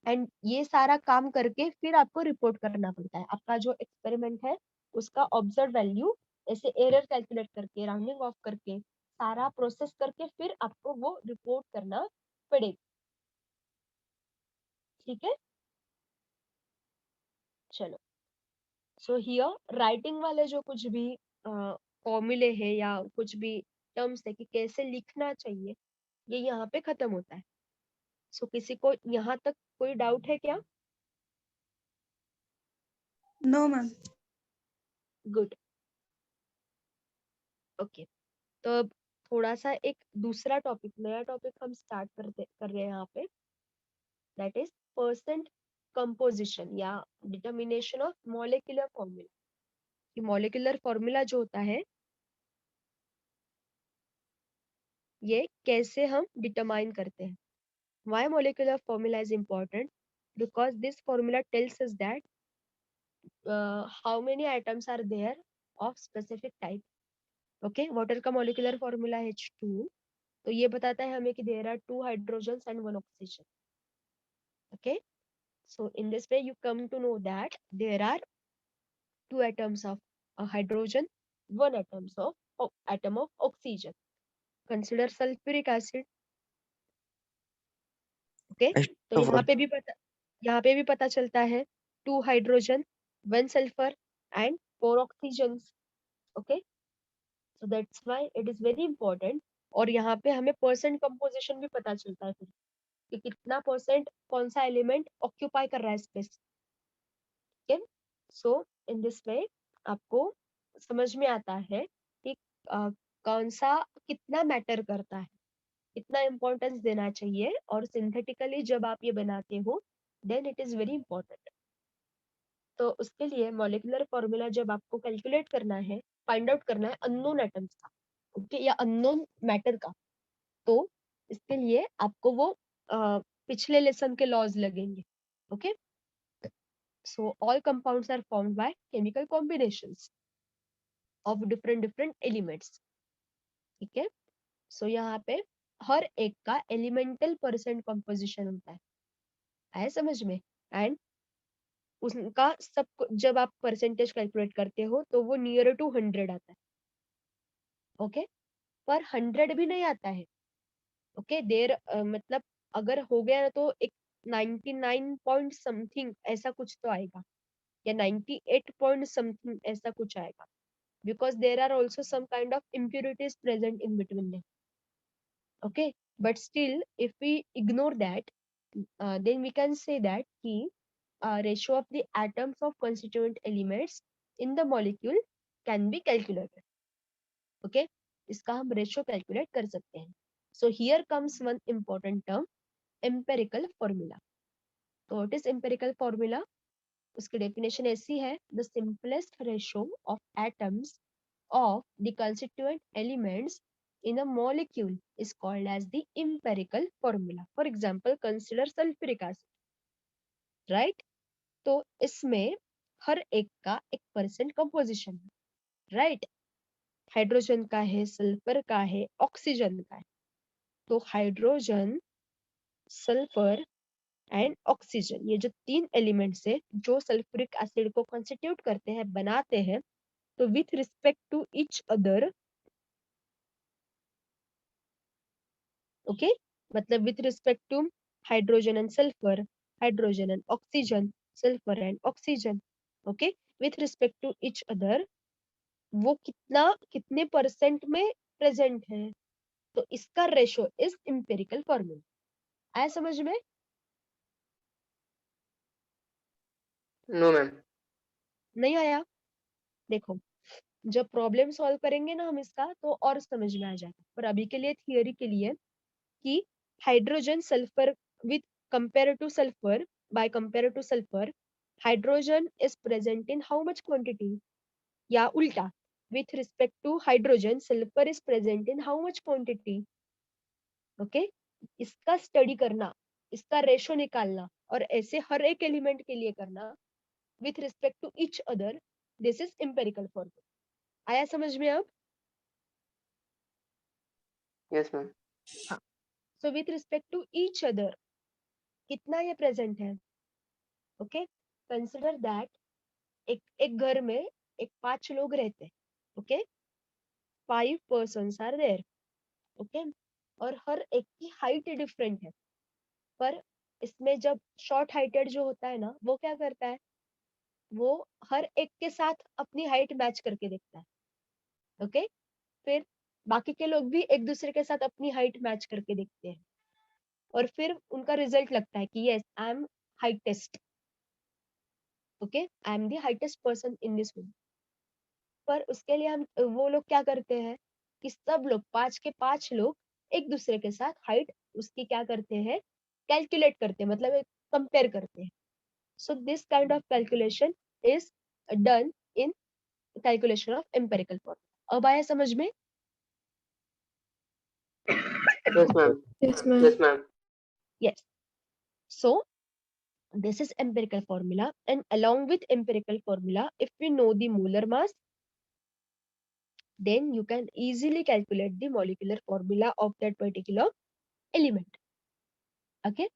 एंड ये सारा काम करके फिर आपको रिपोर्ट करना पड़ता है. आपका जो एक्सपेरिमेंट है उसका ऑब्जर्व वैल्यू ऐसे एरर कैलकुलेट करके राउंडिंग ऑफ करके सारा प्रोसेस करके फिर आपको वो रिपोर्ट करना पड़ेगा. ठीक है, चलो. सो हियर राइटिंग वाले जो कुछ भी फॉर्मूले है या कुछ भी टर्म्स है कि कैसे लिखना चाहिए, ये यहाँ पे खत्म होता है. सो किसी को यहाँ तक कोई डाउट है क्या? No, ma'am. गुड. ओके, तो अब थोड़ा सा एक दूसरा टॉपिक, नया टॉपिक हम स्टार्ट कर रहे हैं यहाँ पे. दैट इज परसेंट कंपोजिशन या डिटर्मिनेशन ऑफ मॉलिक्यूलर फॉर्मूला. कि मॉलिक्यूलर फॉर्मूला जो होता है ये कैसे हम डिटरमाइन करते हैं. Why molecular formula is important? Because this formula tells us that how many atoms are there of specific type. Okay, water का molecular formula है H2, तो ये बताता है हमें कि there are 2 hydrogens and 1 oxygen. Okay, so in this way you come to know that there are 2 atoms of hydrogen, 1 atom of oxygen. Consider sulfuric acid. Okay, तो यहाँ पे भी पता चलता है 2 hydrogen, 1 sulphur and 4 oxygens. Okay, so that's why it is very important. और यहाँ पे हमें परसेंट कंपोजिशन भी पता चलता है फिर कि कितना परसेंट कौन सा एलिमेंट ऑक्यूपाई कर रहा है स्पेस. ठीक है, सो इन दिस वे आपको समझ में आता है कि कौन सा कितना मैटर करता है, इतना इम्पोर्टेंस देना चाहिए. और सिंथेटिकली जब आप ये बनाते हो then it is very important. तो उसके लिए मॉलिक्यूलर फॉर्मूला जब आपको कैलकुलेट करना है, फाइंड आउट करना है अननोन एटम्स का, ओके, या अननोन मैटर का, तो इसके लिए आपको वो पिछले लेसन के लॉज लगेंगे, okay. So all compounds are formed by chemical combinations of different elements, ठीक है। सो यहाँ पे हर एक का एलिमेंटल परसेंट कंपोजिशन होता है, आया समझ में। एंड उनका सब जब आप परसेंटेज कैलकुलेट करते हो तो वो नियर टू 100 आता है, ओके। पर 100 भी नहीं आता है, ओके। देर मतलब अगर हो गया ना तो एक 99 पॉइंट समथिंग ऐसा कुछ तो आएगा, या 98 पॉइंट समथिंग ऐसा कुछ आएगा, because there are also some kind of impurities present in between them, okay. But still if we ignore that, then we can say that the ratio of the atoms of constituent elements in the molecule can be calculated, okay. इसका हम ratio calculate कर सकते हैं. So here comes one important term, empirical formula. तो what is empirical formula? उसकी definition ऐसी है, the simplest ratio of atoms of the constituent elements in a molecule is called as the empirical formula. For example, consider sulfuric acid, right? तो इसमें हर एक का एक percent composition है, right? Hydrogen का है, सल्फर का है, ऑक्सीजन का है. तो हाइड्रोजन, सल्फर एंड ऑक्सीजन, ये जो तीन एलिमेंट्स है जो सल्फ्यूरिक एसिड को कॉन्स्टिट्यूट करते हैं, बनाते हैं, तो with respect to each other, okay, मतलब with respect to hydrogen and sulphur, hydrogen and oxygen, sulphur and oxygen, okay, with respect to each other, वो कितने परसेंट में प्रेजेंट है, तो इसका रेशो इज एम्पिरिकल फॉर्मूला. आया समझ में? No ma'am. नहीं आया? देखो, जब प्रॉब्लम सॉल्व करेंगे ना हम इसका, तो और समझ में आ जाएगा. पर अभी के लिए थियरी के लिए कि hydrogen sulphur with compare to sulphur, by compare to sulphur, hydrogen is present in how much quantity, या उल्टा, with respect to hydrogen sulphur is present in how much quantity, okay. इसका स्टडी करना, इसका ratio निकालना, और ऐसे हर एक element के लिए करना with respect to each other, this is empirical formula. आया समझ में अब? Yes ma'am. हाँ. So with respect to each other कितना ये प्रेजेंट है, ओके. कंसिडर दैट एक घर में एक 5 लोग रहते हैं, okay. 5 persons are there, okay. और हर एक की हाइट डिफरेंट है, पर इसमें जब शॉर्ट हाइटेड जो होता है ना, वो क्या करता है, वो हर एक के साथ अपनी हाइट मैच करके देखता है, ओके. फिर बाकी के लोग भी एक दूसरे के साथ अपनी हाइट मैच करके देखते हैं, और फिर उनका रिजल्ट लगता है कि yes, I am highest, okay, I am the highest person in this room. पर उसके लिए हम वो लोग क्या करते हैं कि सब लोग 5 के 5 लोग एक दूसरे के साथ हाइट उसकी क्या करते हैं, कैलकुलेट करते हैं, मतलब कंपेयर करते हैं. So this kind of calculation is done in calculation of empirical formula. अब आया समझ में? Yes ma'am. Yes, ma'am. Yes ma'am. Yes. So this is empirical formula, and along with empirical formula, if we know the molar mass, then you can easily calculate the molecular formula of that particular element, okay.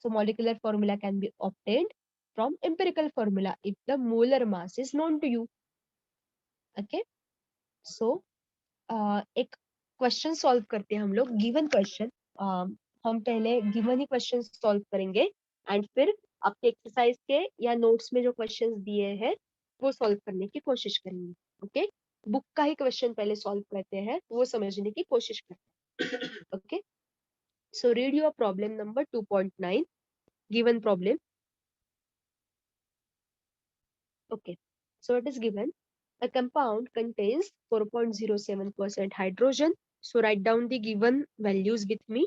So molecular formula can be obtained from empirical formula if the molar mass is known to you, okay. So एक question solve करते हैं हम लोग, given question. हम पहले given ही question solve करेंगे, and फिर आपके एक्सरसाइज के या नोट्स में जो क्वेश्चंस दिए हैं वो सॉल्व करने की कोशिश करेंगे, ओके. बुक का ही क्वेश्चन पहले सॉल्व करते हैं, वो समझने की कोशिश करते हैं, okay. So read your problem number 2.9, given problem, okay. So it is given, a compound contains 4.07% hydrogen. So write down the given values with me.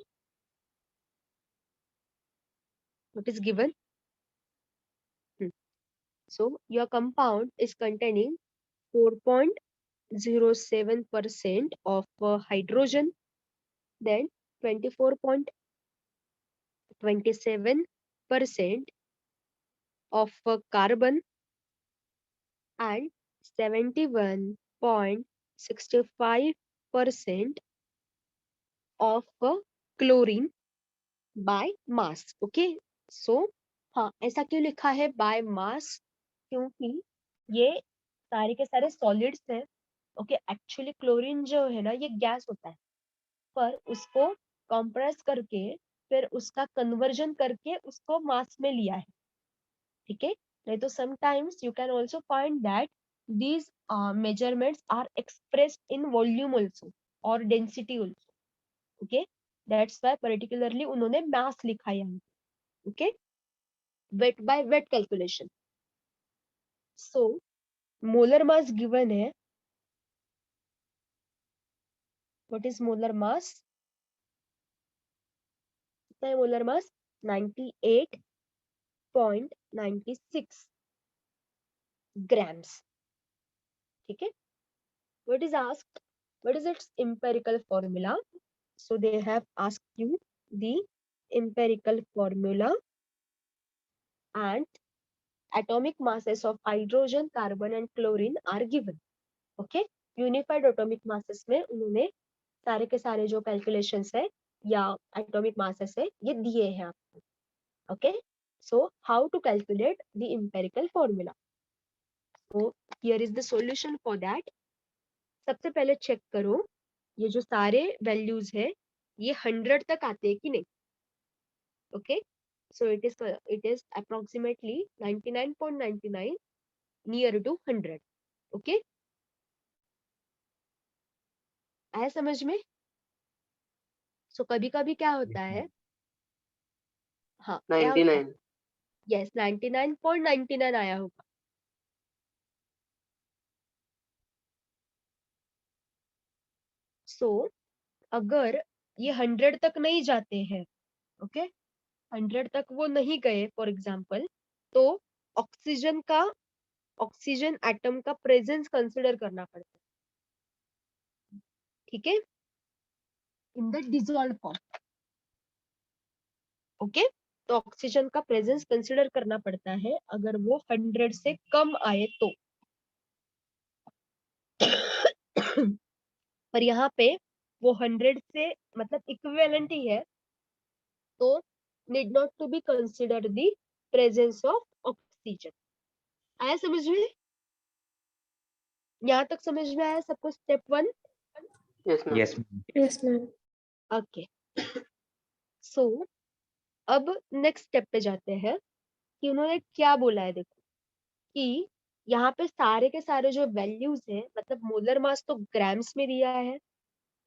What is given? So your compound is containing 4.07% of hydrogen, then 24.27% of carbon, and 71.65% of chlorine by mass. Okay, so हाँ, ऐसा क्यों लिखा है by mass? क्योंकि ये सारे के सारे सॉलिड्स हैं. ओके, एक्चुअली क्लोरीन जो है ना, ये गैस होता है, पर उसको कंप्रेस करके फिर उसका कन्वर्जन करके उसको मास में लिया है. ठीक है, नहीं तो sometimes you can also find that these measurements are expressed in volume also or density also. Okay, that's why particularly उन्होंने mass लिखा है यहाँ. Okay, weight by weight calculation. So molar mass given है. What is molar mass? कितना है molar mass? 98.96 grams. ठीक है. What is asked? What is its empirical formula? So they have asked you the empirical formula and atomic masses of hydrogen, carbon and chlorine are given. Okay, unified atomic masses में उन्होंने सारे के सारे जो calculations है या atomic masses है ये दिए हैं आपको. Okay, so how to calculate the empirical formula? So here is the solution for that. सबसे पहले चेक करो ये जो सारे वैल्यूज है ये 100 तक आते हैं कि नहीं. Okay, so it is approximately 99.99 near to 100. Okay, आया समझ में? So कभी कभी क्या होता है, हाँ क्या होता है, 99. यस 99.99 आया होगा. So अगर ये 100 तक नहीं जाते हैं, ओके 100 तक वो नहीं गए फॉर एग्जाम्पल, तो ऑक्सीजन एटम का प्रेजेंस कंसिडर करना पड़ता है. ठीक है, in the dissolve form. Okay, तो ऑक्सीजन का प्रेजेंस कंसिडर करना पड़ता है अगर वो 100 से कम आए तो. पर यहाँ पे वो 100 से मतलब इक्विवेलेंट ही है, तो need not to be consider the presence of oxygen. आया समझ में? यहाँ तक समझ में आया सबको? Step 1. Yes, ma'am. Yes, ma'am. Yes, ma'am. Okay, so अब नेक्स्ट स्टेप पे जाते हैं कि उन्होंने क्या बोला है. देखो कि यहाँ पे सारे के सारे जो वैल्यूज है, मतलब मोलर मास तो ग्राम्स में दिया है,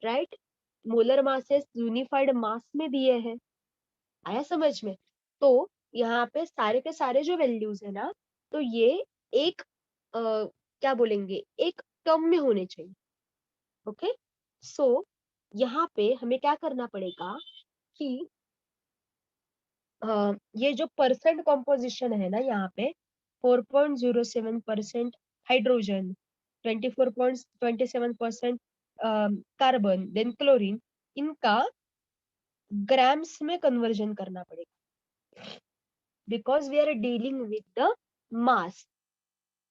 राइट? मोलर मासेस यूनिफाइड मास में दिए हैं. आया समझ में? तो यहाँ पे सारे के सारे जो वैल्यूज है ना, तो ये एक क्या बोलेंगे, एक टर्म में होने चाहिए. ओके, सो यहाँ पे हमें क्या करना पड़ेगा कि ये जो परसेंट कॉम्पोजिशन है ना, यहाँ पे 4.07% हाइड्रोजन, 24.27% कार्बन, देन क्लोरीन, इनका ग्राम्स में कन्वर्जन करना पड़ेगा because we are dealing with the mass.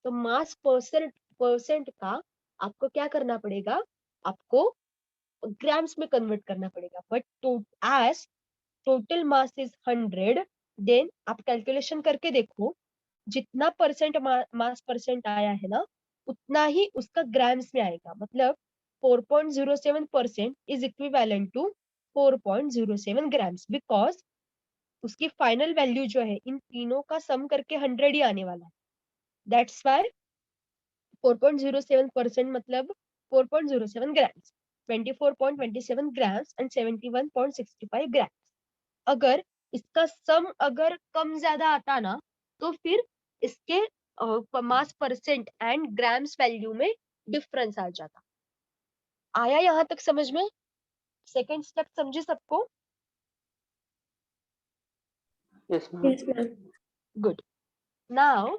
तो मास परसेंट का आपको क्या करना पड़ेगा, आपको ग्राम्स में कन्वर्ट करना पड़ेगा. But as total mass is 100, then आप कैलकुलेशन करके देखो जितना परसेंट मास परसेंट आया है ना, उतना ही उसका ग्राम्स में आएगा. मतलब 4.07% is equivalent to 4.07 grams, because उसकी फाइनल वैल्यू जो है इन तीनों का सम करके 100 ही आने वाला है. दैट्स व्हाई 4.07% मतलब 4.07 ग्राम्स, 24.27 ग्राम्स एंड 71.65 ग्राम्स. अगर इसका सम अगर कम ज्यादा आता ना, तो फिर इसके मास परसेंट एंड ग्राम्स वैल्यू में डिफरेंस आ जाता. आया यहाँ तक समझ में? सेकेंड स्टेप समझे सबको? Yes, ma'am. Yes, ma'am. Good. Now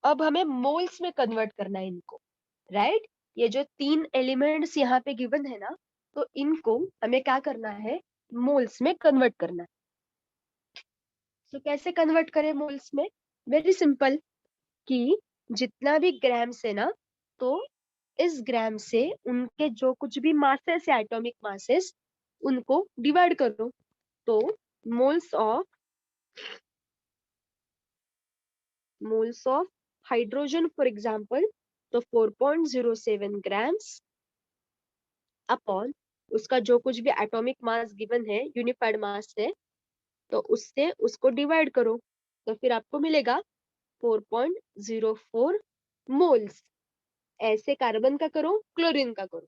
अब हमें मोल्स में कन्वर्ट करना है इनको, राइट? ये जो 3 एलिमेंट्स यहाँ पे गिवन है ना, तो इनको हमें क्या करना है, मोल्स में कन्वर्ट करना है। तो कैसे कन्वर्ट करें मोल्स में? वेरी सिंपल, कि जितना भी ग्राम्स है ना, तो इस ग्राम से उनके जो कुछ भी मासेस है, एटॉमिक मासेस, उनको डिवाइड करो। तो moles of hydrogen for example, तो 4.07 ग्राम्स अपॉन उसका जो कुछ भी एटॉमिक मास गिवन है, यूनिफाइड मास है, तो उससे उसको डिवाइड करो, तो फिर आपको मिलेगा 4.04 मोल्स। ऐसे कार्बन का करो, क्लोरीन का करो,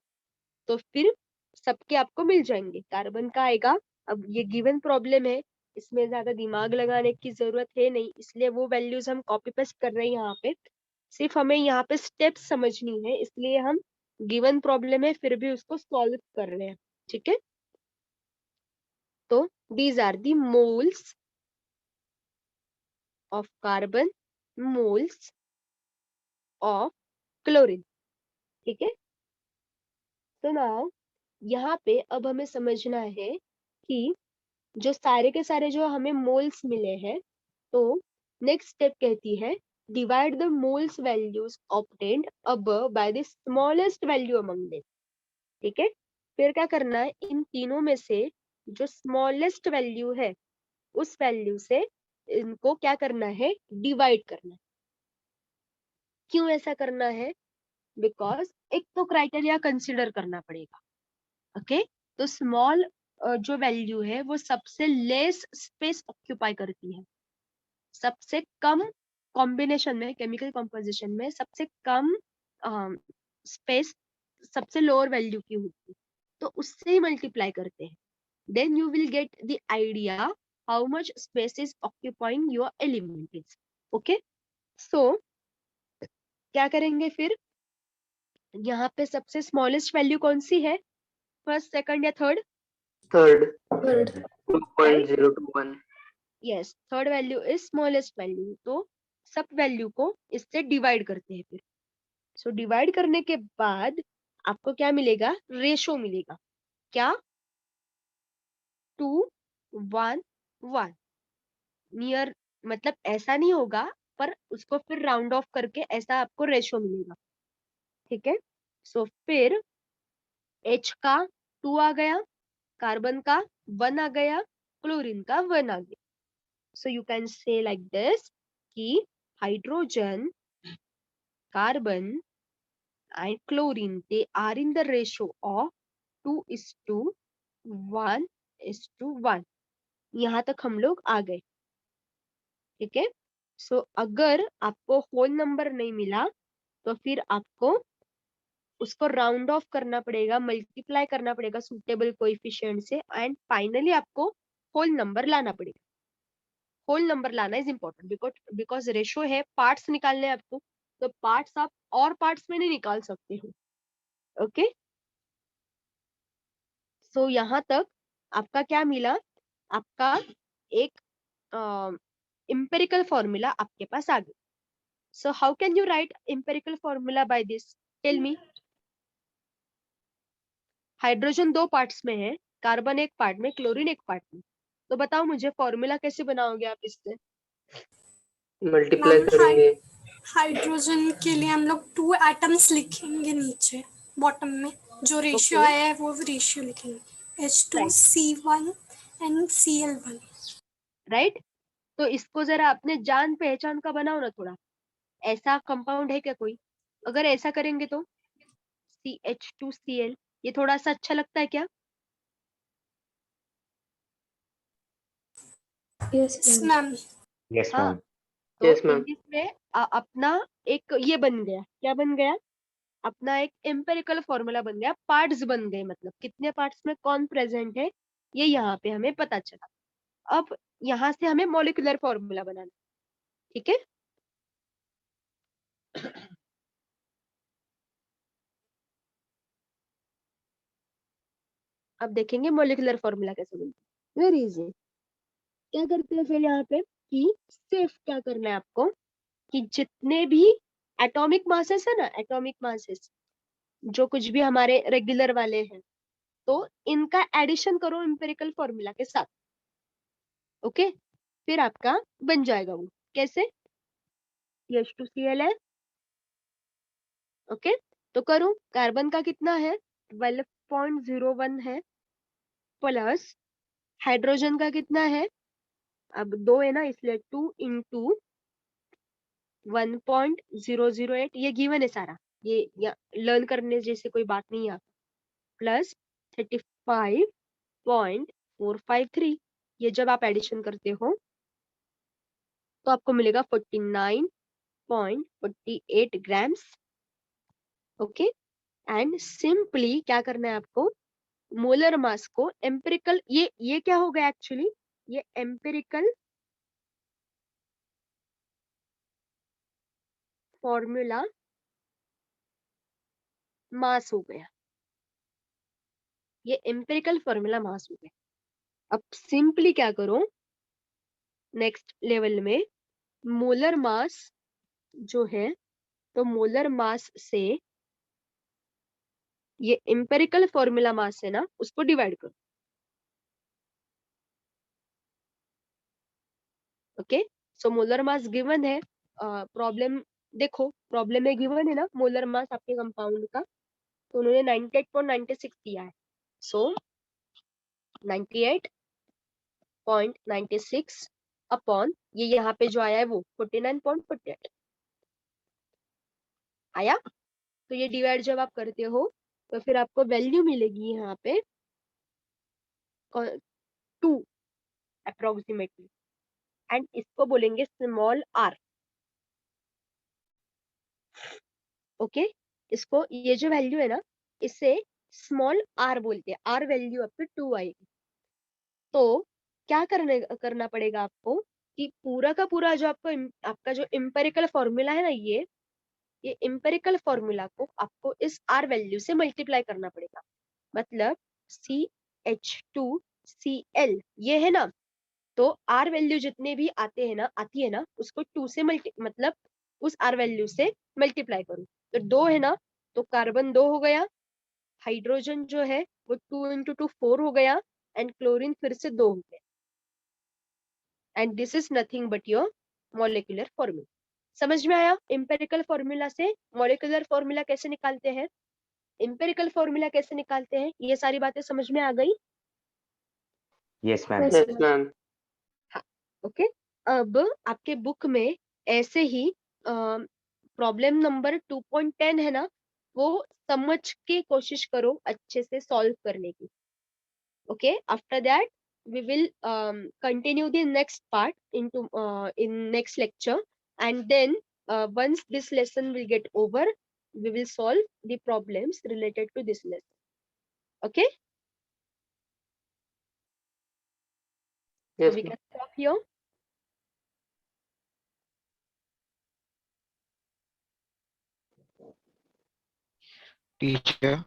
तो फिर सबके आपको मिल जाएंगे। कार्बन का आएगा, अब ये गिवन प्रॉब्लम है, इसमें ज्यादा दिमाग लगाने की जरूरत है नहीं, इसलिए वो वैल्यूज हम कॉपी पेस्ट कर रहे हैं यहाँ पे। सिर्फ हमें यहाँ पे स्टेप्स समझनी है, इसलिए हम गिवन प्रॉब्लम है फिर भी उसको सॉल्व कर रहे हैं, ठीक है? तो these are the moles of carbon, moles of chlorine, ठीक है? तो नाउ यहाँ पे अब हमें समझना है कि जो सारे के सारे जो हमें मोल्स मिले हैं, तो नेक्स्ट स्टेप कहती है divide the moles values obtained above by the smallest value among them, ठीक है? फिर क्या करना है, इन तीनों में से जो स्मॉलेस्ट वैल्यू है, उस वैल्यू से इनको क्या करना है, डिवाइड करना है। क्यों ऐसा करना है? बिकॉज एक तो क्राइटेरिया कंसिडर करना पड़ेगा, ओके? तो स्मॉल जो वैल्यू है वो सबसे लेस स्पेस ऑक्यूपाई करती है, सबसे कम कॉम्बिनेशन में, केमिकल कॉम्पोजिशन में सबसे कम स्पेस सबसे लोअर वैल्यू की होती है, तो उससे ही मल्टीप्लाई करते हैं। Then you will get the idea how much space is occupying your element, okay? So क्या करेंगे फिर, यहाँ पे सबसे स्मॉलेस्ट वैल्यू कौन सी है, फर्स्ट, सेकंड या third? Third. Third. 2.021. Yes, third value is smallest value, तो सब वैल्यू को इससे डिवाइड करते हैं फिर। सो डिवाइड करने के बाद आपको क्या मिलेगा, रेशो मिलेगा, क्या? 2:1:1 नियर, मतलब ऐसा नहीं होगा, पर उसको फिर राउंड ऑफ करके ऐसा आपको रेशो मिलेगा, ठीक है? सो फिर H का 2 आ गया, कार्बन का 1 आ गया, क्लोरीन का 1 आ गया। So you can say like this कि hydrogen, carbon and chlorine, they are in the ratio of 2:1:1। यहाँ तक हम लोग आ गए, ठीक है? सो अगर आपको होल नंबर नहीं मिला तो फिर आपको उसको राउंड ऑफ करना पड़ेगा, मल्टीप्लाई करना पड़ेगा सुटेबल कोएफिशिएंट से, एंड फाइनली आपको होल नंबर लाना पड़ेगा। होल नंबर लाना इज इम्पोर्टेंट, बिकॉज रेशो है, पार्ट्स निकालने हैं आपको, तो पार्ट्स आप और पार्ट्स में नहीं निकाल सकते हो, ओके? सो यहाँ तक आपका क्या मिला, आपका एक एम्पिरिकल फॉर्मूला आपके पास आ गया। So how can you write empirical formula by this, tell me. Hydrogen 2 parts में है, कार्बन एक पार्ट में, क्लोरीन एक पार्ट में, तो बताओ मुझे फॉर्मूला कैसे बनाओगे आप इससे? मल्टीप्लाई मैम करेंगे। हाइड्रोजन के लिए हम लोग 2 एटम्स लिखेंगे नीचे बॉटम में, जो रेशियो Okay, आया है वो रेशियो लिखेंगे, right, H2C1 and Cl1। Right? तो इसको जरा अपने जान पहचान का बनाओ ना थोड़ा, ऐसा कंपाउंड है क्या कोई? अगर ऐसा करेंगे तो CH2Cl, ये थोड़ा सा अच्छा लगता है क्या? Yes ma'am. Yes, हाँ, ma'am. तो Yes, ma'am. इंग्लिश में अपना एक ये बन गया, क्या बन गया, अपना एक एम्पिरिकल फॉर्मूला बन गया, पार्ट्स बन गए, मतलब कितने पार्ट्स में कौन प्रेजेंट है ये यहाँ पे हमें पता चला। अब यहाँ से हमें मॉलिक्यूलर फॉर्मूला बनाना, ठीक है? अब देखेंगे मॉलिक्यूलर फॉर्मूला कैसे बनता है, वेरी इजी। क्या करते हैं फिर यहाँ पे कि सिर्फ क्या करना है आपको, कि जितने भी एटॉमिक मासेस है ना, एटॉमिक मासेस जो कुछ भी हमारे रेगुलर वाले हैं, तो इनका एडिशन करो एम्पिरिकल फॉर्मूला के साथ। ओके, फिर आपका बन जाएगा वो। कैसे? H2Cl है। ओके, तो करूं, कार्बन का कितना है 12.01 है, प्लस हाइड्रोजन का कितना है, अब 2 है ना इसलिए 2 इंटू 1.008, ये गिवन है सारा, ये लर्न करने जैसे कोई बात नहीं है, प्लस 35.453। ये जब आप एडिशन करते हो तो आपको मिलेगा 49.48 ग्राम्स। ओके, एंड सिंपली क्या करना है आपको, मोलर मास को एम्पिरिकल, ये क्या हो गया एक्चुअली, ये एम्पिरिकल फॉर्मूला मास हो गया, ये एम्पिरिकल फॉर्मूला मास हो गया। अब सिंपली क्या करो, नेक्स्ट लेवल में मोलर मास जो है, तो मोलर मास से ये एम्पिरिकल फॉर्मूला मास है ना, उसको डिवाइड करो। Okay, so molar mass given है, प्रॉब्लम देखो, प्रॉब्लम में गिवन है ना मोलर मास आपके कंपाउंड का, तो उन्होंने 98.96 दिया है। सो 98.96 अपॉन ये यहाँ पे जो आया है वो 49.48 आया। तो ये डिवाइड जब आप करते हो तो फिर आपको वैल्यू मिलेगी यहाँ पे 2 अप्रोक्सीमेटली, एंड इसको बोलेंगे स्मॉल आर। ओके, इसको ये जो वैल्यू है ना, इसे स्मॉल आर बोलते हैं, आर वैल्यू आपको 2 आएगी। तो क्या करना पड़ेगा आपको कि पूरा का पूरा जो आपका जो एम्पिरिकल फॉर्मूला है ना, ये एम्पिरिकल फॉर्मूला को आपको इस आर वैल्यू से मल्टीप्लाई करना पड़ेगा। मतलब CH2Cl ये है ना, तो आर वैल्यू जितने भी आती है ना, उसको 2 से मतलब उस आर वैल्यू से मल्टीप्लाई करो। तो 2 है ना, तो कार्बन 2 हो गया, हाइड्रोजन जो है वो 2 इंटू 2 4 हो गया, एंड क्लोरीन फिर से 2 हो गया, and this is nothing but your molecular formula. समझ में आया? एम्पिरिकल फॉर्मूला से मॉलिक्यूलर फॉर्मूला कैसे निकालते हैं, एम्पिरिकल फॉर्मूला कैसे निकालते हैं, ये सारी बातें समझ में आ गई? Yes, ma'am. Yes, Yes, ma'am. ma'am. हाँ, ओके। अब आपके बुक में ऐसे ही प्रॉब्लम नंबर 2.10 है ना, वो समझ के कोशिश करो अच्छे से सॉल्व करने की। Okay, after that we will continue the next part into in next lecture, and then once this lesson will get over, we will solve the problems related to this lesson. Okay, so Yes, we ma'am. can stop here. Teacher,